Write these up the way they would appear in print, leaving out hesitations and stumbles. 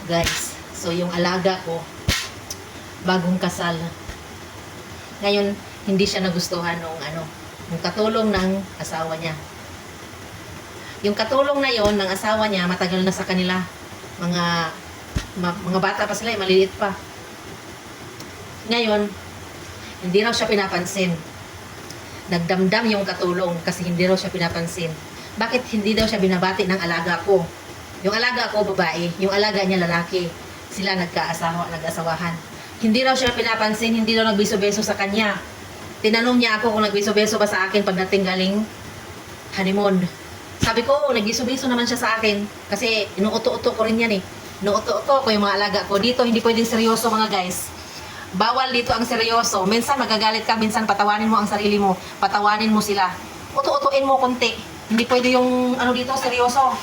guys. So, yung alaga ko, bagong kasal. Ngayon, hindi siya nagustuhan ng katulong ng asawa niya. Yung katulong na yon ng asawa niya, matagal na sa kanila. Mga bata pa sila, maliliit pa. Ngayon, hindi raw siya pinapansin. Nagdamdam yung katulong kasi hindi raw siya pinapansin. Bakit hindi daw siya binabati ng alaga ko? Yung alaga ko, babae. Yung alaga niya, lalaki. Sila nag-asawahan. Hindi raw siya pinapansin, hindi daw nagbiso-beso sa kanya. Tinanong niya ako kung nagbiso-beso ba sa akin pagdating galing honeymoon. Sabi ko, nagbiso-beso naman siya sa akin. Kasi inuuto-uto ko rin yan eh. Inuuto-uto ko yung mga alaga ko. Dito, hindi pwedeng seryoso mga guys. Bawal dito ang seryoso. Minsan magagalit ka, minsan patawanin mo ang sarili mo. Patawanin mo sila. Uto-utuin mo konti. Hindi pwede yung dito, seryoso.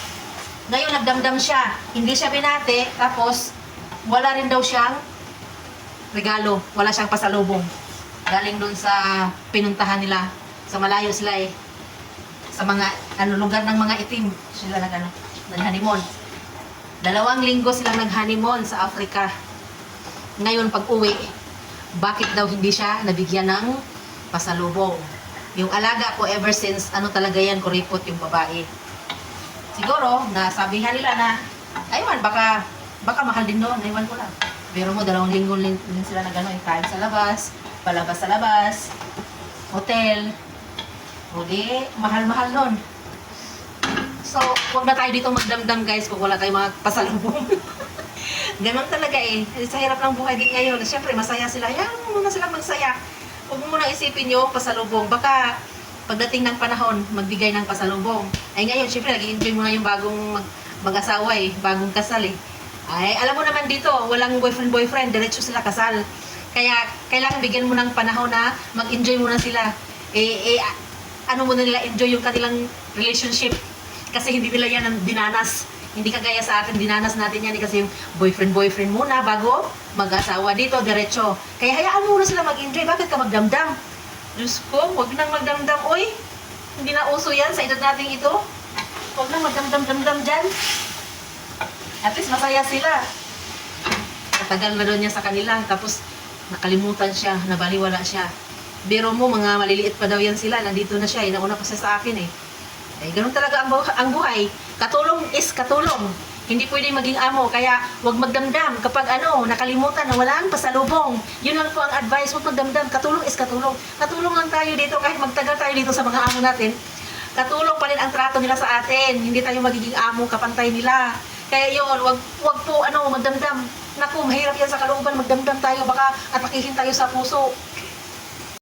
Ngayon, nagdamdam siya. Hindi siya binate. Tapos, wala rin daw siyang regalo. Wala siyang pasalubong. Galing dun sa pinuntahan nila. Sa malayo sila eh. Sa mga lugar ng mga itim. Sila nag-honeymoon. 2 linggo silang nag-honeymoon sa Africa. Ngayon, pag-uwi, bakit daw hindi siya nabigyan ng pasalubong? Yung alaga ko ever since, talaga yan, kuripot yung babae. Siguro, nasabihan nila na, aywan, baka mahal din doon, aywan ko lang. Pero mo, 2 linggo din sila na gano'n, kain sa labas, palabas sa labas, hotel, o di, mahal-mahal doon. So, huwag na tayo dito magdamdam guys kung wala tayong mga pasalubong. Ganon talaga eh. Sa hirap ng buhay din ngayon. Siyempre, masaya sila. Yan, muna silang magsaya. Huwag mo muna isipin yung pasalubong. Baka pagdating ng panahon, magbigay ng pasalubong. Ay ngayon, siyempre, nag-enjoy mo nga yung bagong mag-asawa eh. Bagong kasal eh. Ay, alam mo naman dito, walang boyfriend, diretso sila kasal. Kaya, kailangan bigyan mo ng panahon na mag-enjoy muna sila. Muna nila enjoy yung kanilang relationship. Kasi hindi nila yan ang dinanas. Hindi kagaya sa akin, dinanas natin yan kasi yung boyfriend muna bago mag-asawa dito, diretso. Kaya hayaan mo muna sila mag-enjoy. Bakit ka magdamdam? Diyos ko, huwag nang magdamdam. Oy, hindi na uso yan sa edad natin ito. Huwag nang magdamdam-damdam dyan. At least masaya sila. Matagal na doon niya sa kanila. Tapos nakalimutan siya, nabaliwala siya. Biro mo, mga maliliit pa daw yan sila. Nandito na siya, inauna pa siya sa akin eh. Ay, ganun talaga ang buhay. Katulong is katulong. Hindi pwedeng maging amo. Kaya huwag magdamdam kapag nakalimutan na walang pasalubong. Yun lang po ang advice. Huwag magdamdam. Katulong is katulong. Katulong lang tayo dito kahit magtagal tayo dito sa mga amo natin. Katulong pa rin ang trato nila sa atin. Hindi tayo magiging amo, kapantay nila. Kaya yun, wag po magdamdam. Naku, mahirap yan sa kalooban. Magdamdam tayo. Baka atakihin tayo sa puso.